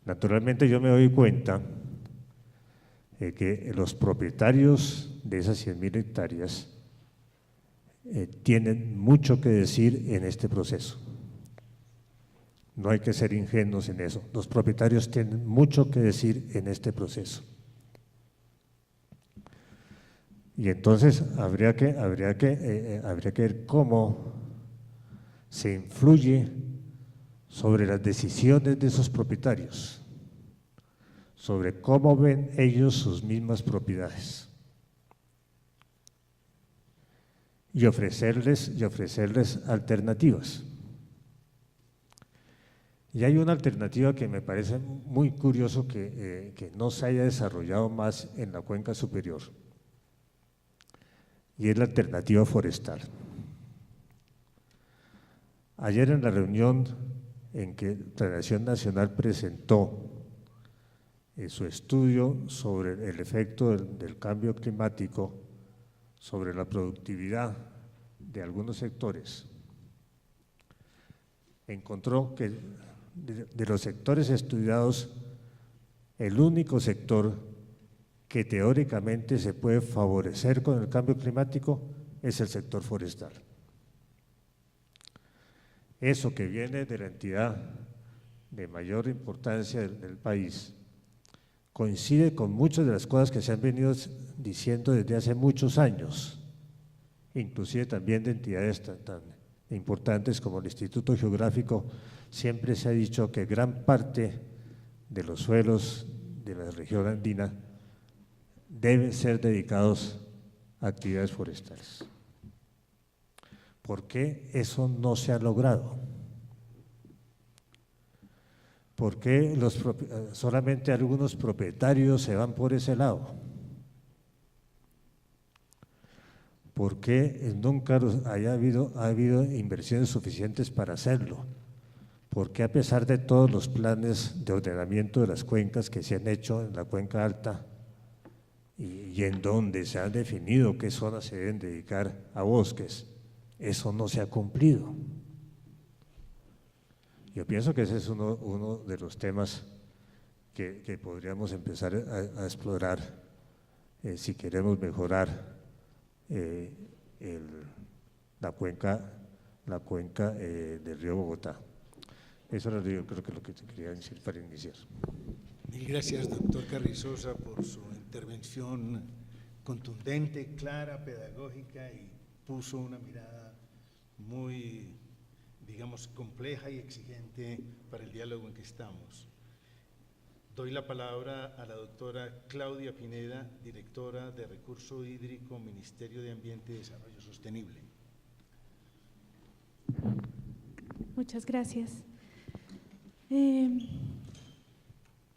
Naturalmente yo me doy cuenta de que los propietarios de esas 100.000 hectáreas tienen mucho que decir en este proceso. No hay que ser ingenuos en eso. Los propietarios tienen mucho que decir en este proceso. Y entonces habría que ver cómo se influye sobre las decisiones de esos propietarios, sobre cómo ven ellos sus mismas propiedades y ofrecerles alternativas. Y hay una alternativa que me parece muy curioso que no se haya desarrollado más en la cuenca superior, y es la alternativa forestal. Ayer en la reunión en que Planeación Nacional presentó su estudio sobre el efecto del cambio climático sobre la productividad de algunos sectores, encontró que de los sectores estudiados, el único sector que teóricamente se puede favorecer con el cambio climático es el sector forestal. Eso que viene de la entidad de mayor importancia del país coincide con muchas de las cosas que se han venido diciendo desde hace muchos años, inclusive también de entidades tan importantes como el Instituto Geográfico. Siempre se ha dicho que gran parte de los suelos de la región andina deben ser dedicados a actividades forestales. ¿Por qué eso no se ha logrado? ¿Por qué solamente algunos propietarios se van por ese lado? ¿Por qué nunca ha habido inversiones suficientes para hacerlo? ¿Por qué a pesar de todos los planes de ordenamiento de las cuencas que se han hecho en la cuenca alta y en donde se ha definido qué zonas se deben dedicar a bosques, eso no se ha cumplido? Yo pienso que ese es uno de los temas que podríamos empezar a explorar si queremos mejorar la cuenca del río Bogotá. Eso era yo creo que lo que te quería decir para iniciar. Mil gracias, doctor Carrizosa, por su intervención contundente, clara, pedagógica, y puso una mirada muy, digamos, compleja y exigente para el diálogo en que estamos. Doy la palabra a la doctora Claudia Pineda, directora de Recurso Hídrico, Ministerio de Ambiente y Desarrollo Sostenible. Muchas gracias.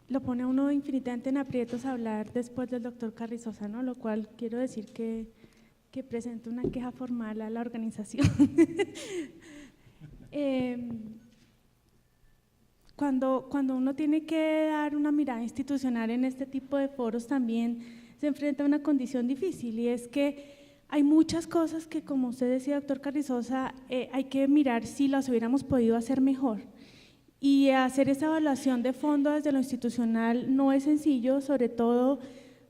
Lo pone a uno infinitamente en aprietos hablar después del doctor Carrizosa, ¿no? Lo cual quiero decir que presento una queja formal a la organización. Cuando uno tiene que dar una mirada institucional en este tipo de foros, también se enfrenta a una condición difícil, y es que hay muchas cosas que, como usted decía, doctor Carrizosa, hay que mirar si las hubiéramos podido hacer mejor. Y hacer esa evaluación de fondo desde lo institucional no es sencillo, sobre todo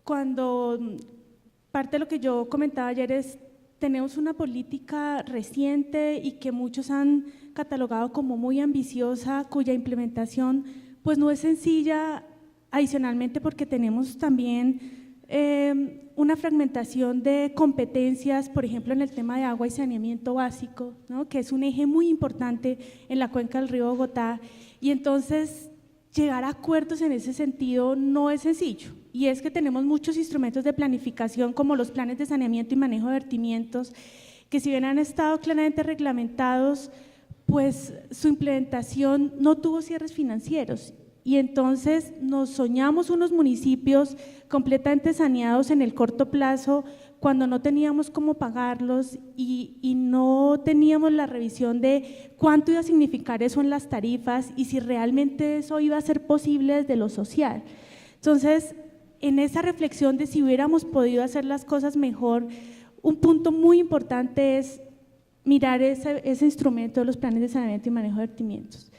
cuando parte de lo que yo comentaba ayer es tenemos una política reciente y que muchos han catalogado como muy ambiciosa, cuya implementación pues no es sencilla, adicionalmente porque tenemos también una fragmentación de competencias, por ejemplo en el tema de agua y saneamiento básico, ¿no? Que es un eje muy importante en la cuenca del río Bogotá, y entonces llegar a acuerdos en ese sentido no es sencillo. Y es que tenemos muchos instrumentos de planificación como los planes de saneamiento y manejo de vertimientos, que si bien han estado claramente reglamentados, pues su implementación no tuvo cierres financieros, y entonces nos soñamos unos municipios completamente saneados en el corto plazo cuando no teníamos cómo pagarlos y no teníamos la revisión de cuánto iba a significar eso en las tarifas y si realmente eso iba a ser posible desde lo social. Entonces, en esa reflexión de si hubiéramos podido hacer las cosas mejor, un punto muy importante es mirar ese instrumento de los planes de saneamiento y manejo de vertimientos.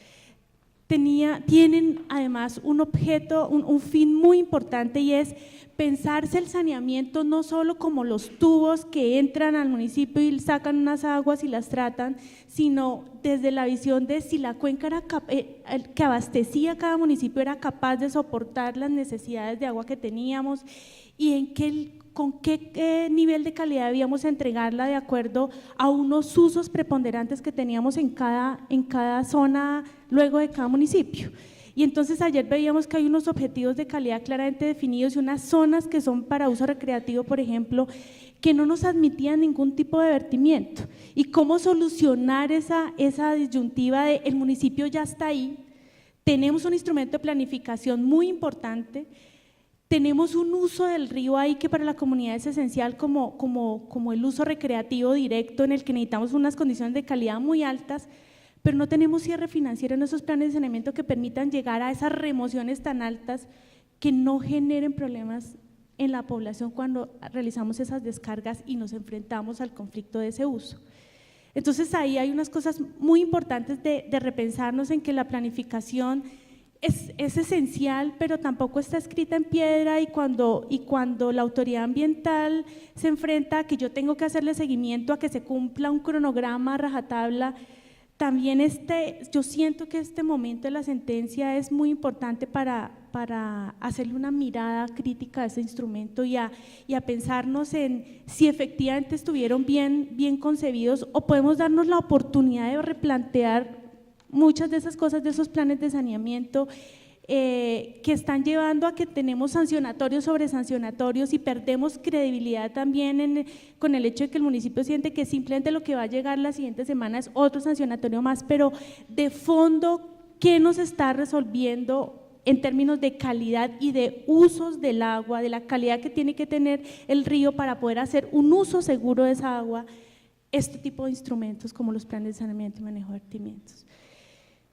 tienen además un objeto, un fin muy importante, y es pensarse el saneamiento no solo como los tubos que entran al municipio y sacan unas aguas y las tratan, sino desde la visión de si la cuenca que abastecía cada municipio era capaz de soportar las necesidades de agua que teníamos, y con qué nivel de calidad debíamos entregarla de acuerdo a unos usos preponderantes que teníamos en cada zona luego de cada municipio. Y entonces ayer veíamos que hay unos objetivos de calidad claramente definidos y unas zonas que son para uso recreativo, por ejemplo, que no nos admitían ningún tipo de vertimiento. Y cómo solucionar esa disyuntiva de el municipio ya está ahí, tenemos un instrumento de planificación muy importante, tenemos un uso del río ahí que para la comunidad es esencial como el uso recreativo directo, en el que necesitamos unas condiciones de calidad muy altas, pero no tenemos cierre financiero en esos planes de saneamiento que permitan llegar a esas remociones tan altas que no generen problemas en la población cuando realizamos esas descargas y nos enfrentamos al conflicto de ese uso. Entonces ahí hay unas cosas muy importantes de repensarnos en que la planificación es esencial, pero tampoco está escrita en piedra, y cuando la autoridad ambiental se enfrenta a que yo tengo que hacerle seguimiento a que se cumpla un cronograma a rajatabla, también yo siento que este momento de la sentencia es muy importante para hacerle una mirada crítica a ese instrumento y a pensarnos en si efectivamente estuvieron bien concebidos, o podemos darnos la oportunidad de replantear muchas de esas cosas, de esos planes de saneamiento que están llevando a que tenemos sancionatorios sobre sancionatorios y perdemos credibilidad también con el hecho de que el municipio siente que simplemente lo que va a llegar la siguiente semana es otro sancionatorio más, pero de fondo, ¿qué nos está resolviendo en términos de calidad y de usos del agua, de la calidad que tiene que tener el río para poder hacer un uso seguro de esa agua? Este tipo de instrumentos como los planes de saneamiento y manejo de vertimientos.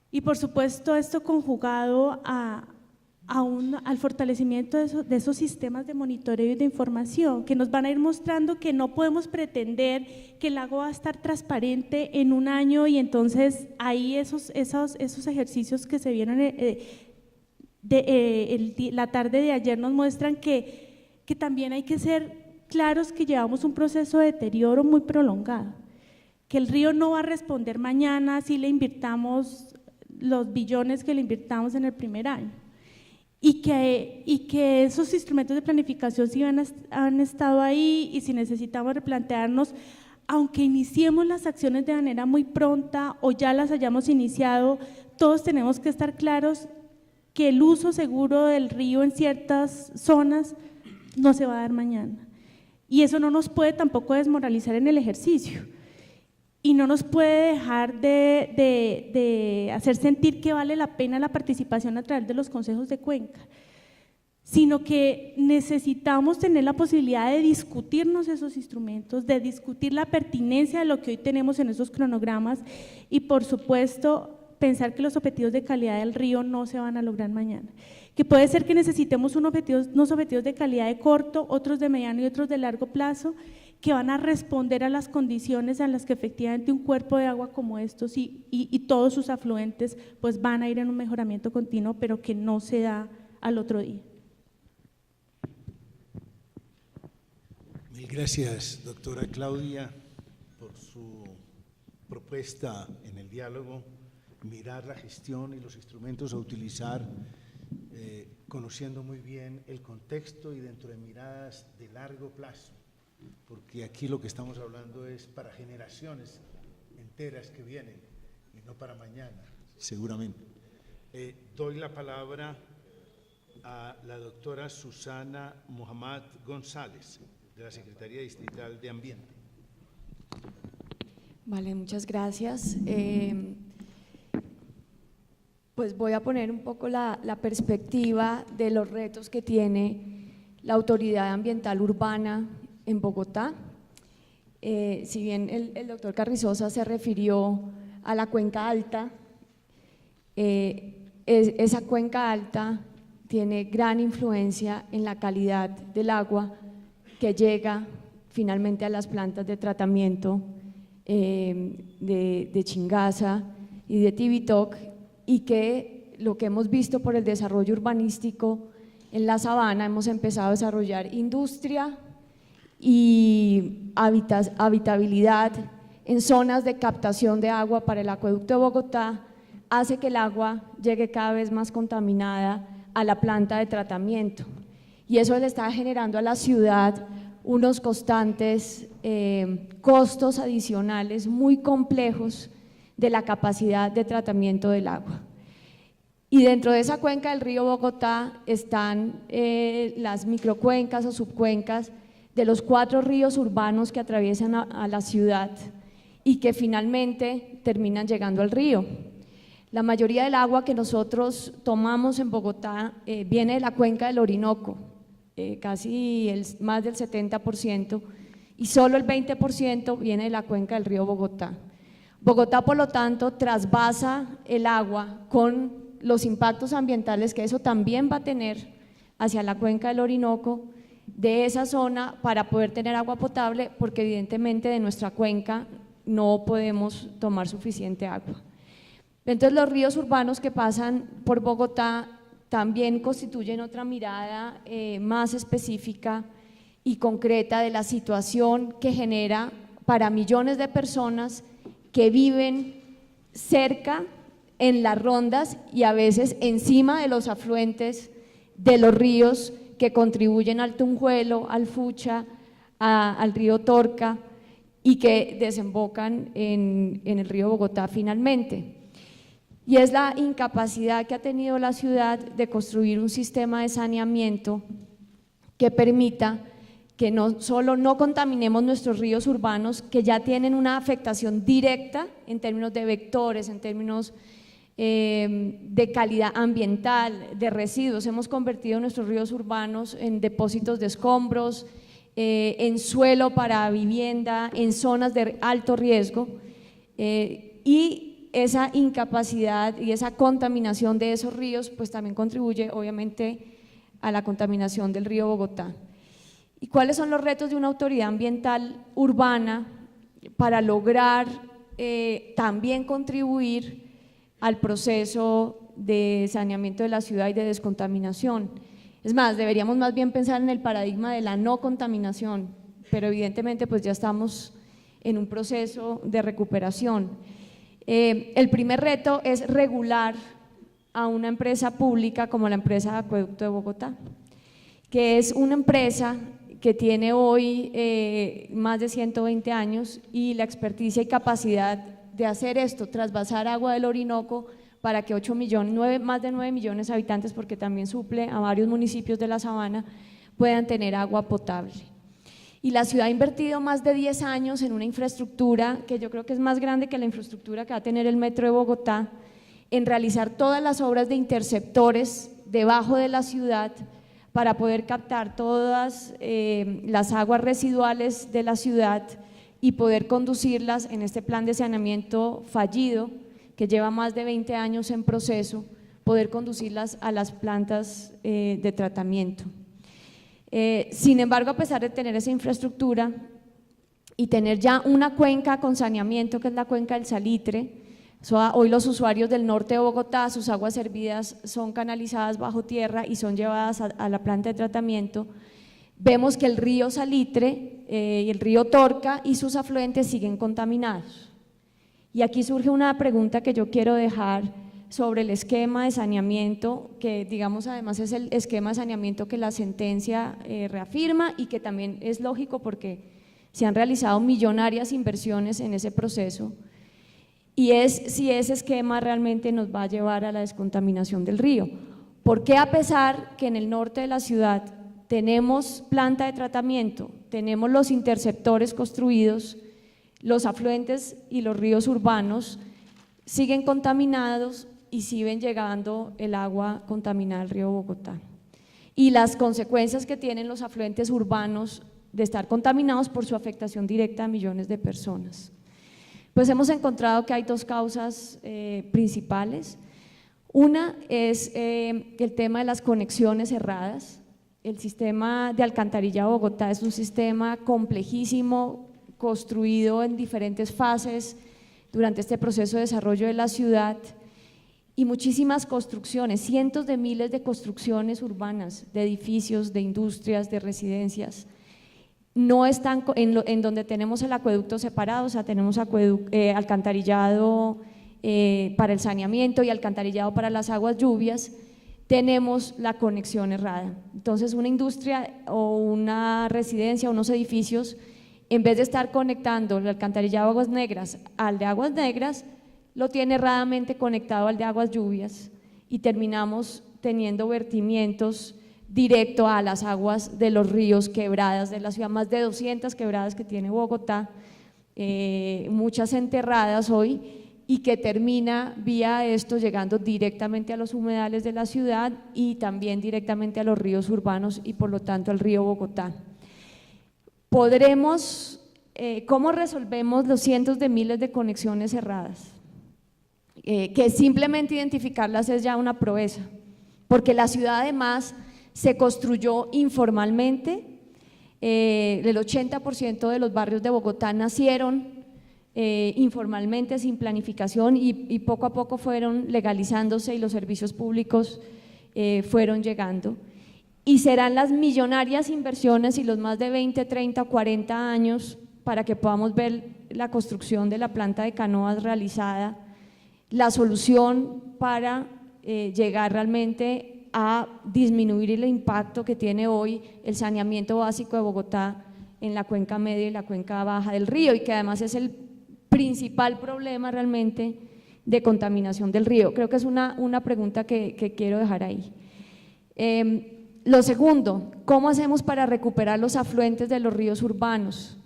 Y por supuesto esto conjugado al fortalecimiento de esos sistemas de monitoreo y de información que nos van a ir mostrando que no podemos pretender que el agua va a estar transparente en un año, y entonces ahí esos ejercicios que se vieron la tarde de ayer nos muestran que también hay que ser claros que llevamos un proceso de deterioro muy prolongado, que el río no va a responder mañana si le invirtamos los billones que le invirtamos en el primer año, y que esos instrumentos de planificación sí han estado ahí, y si necesitamos replantearnos, aunque iniciemos las acciones de manera muy pronta o ya las hayamos iniciado, todos tenemos que estar claros que el uso seguro del río en ciertas zonas no se va a dar mañana, y eso no nos puede tampoco desmoralizar en el ejercicio. Y no nos puede dejar de hacer sentir que vale la pena la participación a través de los consejos de cuenca, sino que necesitamos tener la posibilidad de discutirnos esos instrumentos, de discutir la pertinencia de lo que hoy tenemos en esos cronogramas, y por supuesto pensar que los objetivos de calidad del río no se van a lograr mañana, que puede ser que necesitemos unos objetivos de calidad de corto, otros de mediano y otros de largo plazo, que van a responder a las condiciones en las que efectivamente un cuerpo de agua como estos y todos sus afluentes pues van a ir en un mejoramiento continuo, pero que no se da al otro día. Mil gracias, doctora Claudia, por su propuesta en el diálogo, mirar la gestión y los instrumentos a utilizar, conociendo muy bien el contexto y dentro de miradas de largo plazo, porque aquí lo que estamos hablando es para generaciones enteras que vienen y no para mañana, seguramente. Doy la palabra a la doctora Susana Muhammad González, de la Secretaría Distrital de Ambiente. Vale, muchas gracias. Pues voy a poner un poco la perspectiva de los retos que tiene la Autoridad Ambiental Urbana en Bogotá. Si bien el doctor Carrizosa se refirió a la cuenca alta, esa cuenca alta tiene gran influencia en la calidad del agua que llega finalmente a las plantas de tratamiento de Chingaza y de Tibitoc, y que lo que hemos visto por el desarrollo urbanístico en la sabana, hemos empezado a desarrollar industria y habitabilidad en zonas de captación de agua para el acueducto de Bogotá, hace que el agua llegue cada vez más contaminada a la planta de tratamiento, y eso le está generando a la ciudad unos constantes costos adicionales muy complejos de la capacidad de tratamiento del agua. Y dentro de esa cuenca del río Bogotá están las microcuencas o subcuencas de los 4 ríos urbanos que atraviesan a la ciudad y que finalmente terminan llegando al río. La mayoría del agua que nosotros tomamos en Bogotá viene de la cuenca del Orinoco, casi más del 70%, y solo el 20% viene de la cuenca del río Bogotá. Bogotá, por lo tanto, trasvasa el agua con los impactos ambientales que eso también va a tener hacia la cuenca del Orinoco, de esa zona, para poder tener agua potable, porque evidentemente de nuestra cuenca no podemos tomar suficiente agua. Entonces los ríos urbanos que pasan por Bogotá también constituyen otra mirada más específica y concreta de la situación que genera para millones de personas que viven cerca, en las rondas y a veces encima de los afluentes de los ríos que contribuyen al Tunjuelo, al Fucha, al río Torca y que desembocan en el río Bogotá finalmente. Y es la incapacidad que ha tenido la ciudad de construir un sistema de saneamiento que permita que no solo no contaminemos nuestros ríos urbanos, que ya tienen una afectación directa en términos de vectores, en términos de calidad ambiental, de residuos. Hemos convertido nuestros ríos urbanos en depósitos de escombros, en suelo para vivienda, en zonas de alto riesgo, y esa incapacidad y esa contaminación de esos ríos pues también contribuye obviamente a la contaminación del río Bogotá. ¿Y cuáles son los retos de una autoridad ambiental urbana para lograr también contribuir al proceso de saneamiento de la ciudad y de descontaminación? Es más, deberíamos más bien pensar en el paradigma de la no contaminación, pero evidentemente pues ya estamos en un proceso de recuperación. El primer reto es regular a una empresa pública como la empresa de Acueducto de Bogotá, que es una empresa que tiene hoy más de 120 años y la experticia y capacidad de hacer esto, trasvasar agua del Orinoco para que más de 9 millones de habitantes, porque también suple a varios municipios de la sabana, puedan tener agua potable. Y la ciudad ha invertido más de 10 años en una infraestructura que yo creo que es más grande que la infraestructura que va a tener el Metro de Bogotá, en realizar todas las obras de interceptores debajo de la ciudad para poder captar todas las aguas residuales de la ciudad y poder conducirlas en este plan de saneamiento fallido que lleva más de 20 años en proceso, poder conducirlas a las plantas de tratamiento. Sin embargo, a pesar de tener esa infraestructura y tener ya una cuenca con saneamiento, que es la cuenca del Salitre, hoy los usuarios del norte de Bogotá, sus aguas servidas son canalizadas bajo tierra y son llevadas a la planta de tratamiento. Vemos que el río Salitre y el río Torca y sus afluentes siguen contaminados. Y aquí surge una pregunta que yo quiero dejar sobre el esquema de saneamiento, que digamos además es el esquema de saneamiento que la sentencia reafirma y que también es lógico porque se han realizado millonarias inversiones en ese proceso, y es si ese esquema realmente nos va a llevar a la descontaminación del río. ¿Por qué, a pesar que en el norte de la ciudad tenemos planta de tratamiento, tenemos los interceptores construidos, los afluentes y los ríos urbanos siguen contaminados y siguen llegando el agua contaminada al río Bogotá? Y las consecuencias que tienen los afluentes urbanos de estar contaminados por su afectación directa a millones de personas. Pues hemos encontrado que hay dos causas principales. Una es el tema de las conexiones erradas. El sistema de alcantarilla de Bogotá es un sistema complejísimo, construido en diferentes fases durante este proceso de desarrollo de la ciudad, y muchísimas construcciones, cientos de miles de construcciones urbanas, de edificios, de industrias, de residencias, no están en donde tenemos el acueducto separado, o sea, tenemos alcantarillado para el saneamiento y alcantarillado para las aguas lluvias, tenemos la conexión errada. Entonces, una industria o una residencia o unos edificios, en vez de estar conectando el alcantarillado de aguas negras al de aguas negras, lo tiene erradamente conectado al de aguas lluvias y terminamos teniendo vertimientos directo a las aguas de los ríos, quebradas de la ciudad, más de 200 quebradas que tiene Bogotá, muchas enterradas hoy, y que termina vía esto llegando directamente a los humedales de la ciudad y también directamente a los ríos urbanos y por lo tanto al río Bogotá. ¿Cómo resolvemos los cientos de miles de conexiones cerradas? Que simplemente identificarlas es ya una proeza, porque la ciudad además se construyó informalmente, el 80% de los barrios de Bogotá nacieron informalmente, sin planificación y poco a poco fueron legalizándose y los servicios públicos fueron llegando. Y serán las millonarias inversiones y los más de 20, 30, 40 años para que podamos ver la construcción de la planta de Canoas realizada, la solución para llegar realmente a disminuir el impacto que tiene hoy el saneamiento básico de Bogotá en la cuenca media y la cuenca baja del río, y que además es el principal problema realmente de contaminación del río. Creo que es una pregunta que quiero dejar ahí. Lo segundo, ¿cómo hacemos para recuperar los afluentes de los ríos urbanos?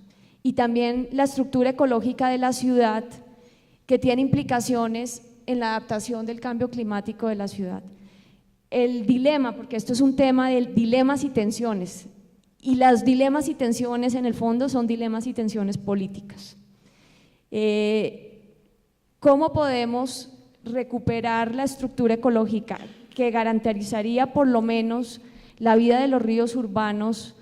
Y también la estructura ecológica de la ciudad, que tiene implicaciones en la adaptación del cambio climático de la ciudad. El dilema, porque esto es un tema de dilemas y tensiones, y las dilemas y tensiones en el fondo son dilemas y tensiones políticas. ¿Cómo podemos recuperar la estructura ecológica que garantizaría por lo menos la vida de los ríos urbanos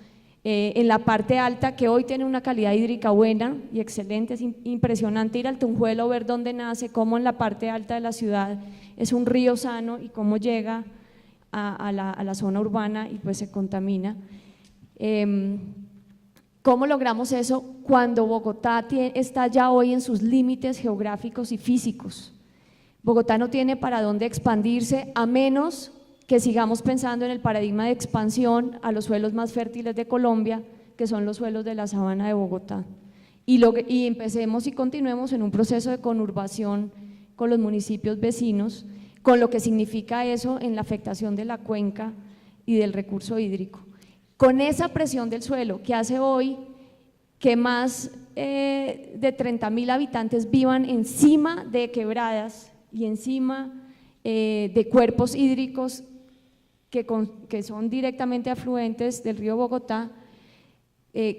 en la parte alta, que hoy tiene una calidad hídrica buena y excelente? Es impresionante ir al Tunjuelo, ver dónde nace, cómo en la parte alta de la ciudad es un río sano y cómo llega a la zona urbana y pues se contamina. ¿Cómo logramos eso cuando Bogotá está ya hoy en sus límites geográficos y físicos? Bogotá no tiene para dónde expandirse a menos que sigamos pensando en el paradigma de expansión a los suelos más fértiles de Colombia, que son los suelos de la sabana de Bogotá, y empecemos y continuemos en un proceso de conurbación con los municipios vecinos, con lo que significa eso en la afectación de la cuenca y del recurso hídrico. Con esa presión del suelo que hace hoy que más de 30.000 habitantes vivan encima de quebradas y encima de cuerpos hídricos que son directamente afluentes del río Bogotá,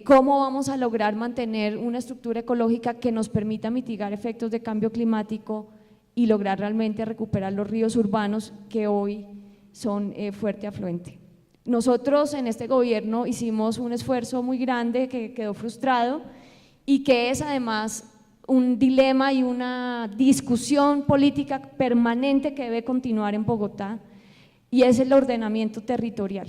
¿cómo vamos a lograr mantener una estructura ecológica que nos permita mitigar efectos de cambio climático y lograr realmente recuperar los ríos urbanos que hoy son fuerte afluente? Nosotros en este gobierno hicimos un esfuerzo muy grande que quedó frustrado y que es además un dilema y una discusión política permanente que debe continuar en Bogotá, y es el ordenamiento territorial.